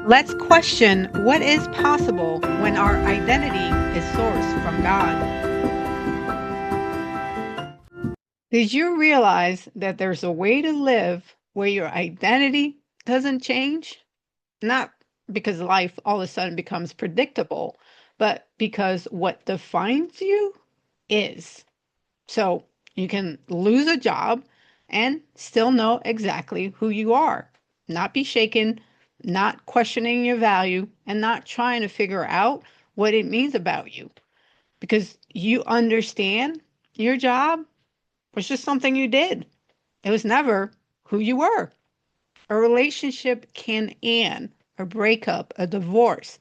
Let's question what is possible when our identity is sourced from God. Did you realize that there's a way to live where your identity doesn't change? Not because life all of a sudden becomes predictable, but because what defines you is. So you can lose a job and still know exactly who you are, not be shaken, not questioning your value, and not trying to figure out what it means about you because you understand your job was just something you did. It was never who you were. A relationship can end, a breakup, a divorce.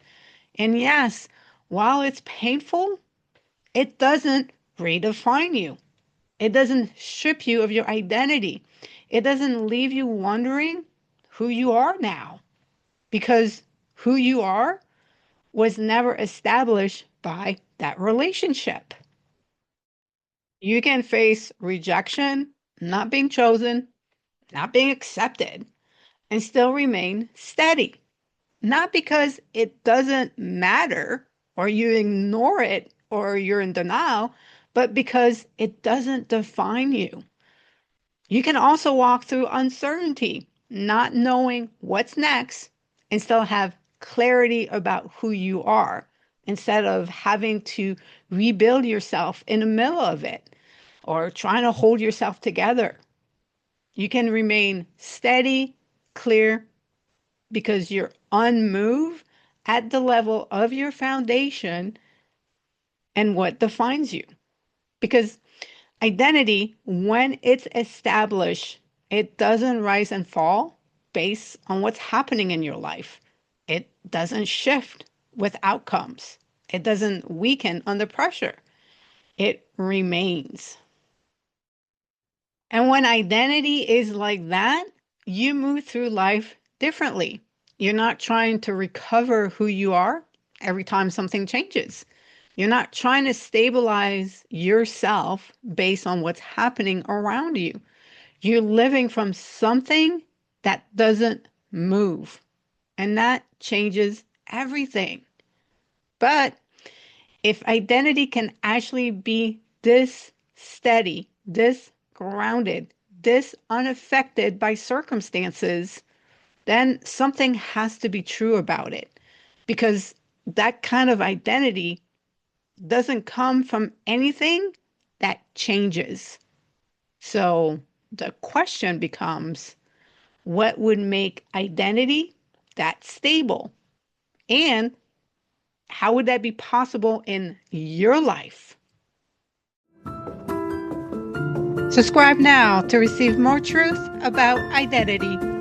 And yes, while it's painful, it doesn't redefine you. It doesn't strip you of your identity. It doesn't leave you wondering who you are now because who you are was never established by that relationship. You can face rejection, not being chosen, not being accepted, and still remain steady. Not because it doesn't matter or you ignore it or you're in denial, but because it doesn't define you. You can also walk through uncertainty, not knowing what's next, and still have clarity about who you are instead of having to rebuild yourself in the middle of it or trying to hold yourself together. You can remain steady, clear, because you're unmoved at the level of your foundation and what defines you. Because identity, when it's established, it doesn't rise and fall based on what's happening in your life. It doesn't shift with outcomes. It doesn't weaken under pressure. It remains. And when identity is like that, you move through life differently. You're not trying to recover who you are every time something changes. You're not trying to stabilize yourself based on what's happening around you. You're living from something that doesn't move, and that changes everything. But if identity can actually be this steady, this grounded, this unaffected by circumstances, then something has to be true about it because that kind of identity doesn't come from anything that changes. So the question becomes, what would make identity that stable? And how would that be possible in your life? Subscribe now to receive more truth about identity.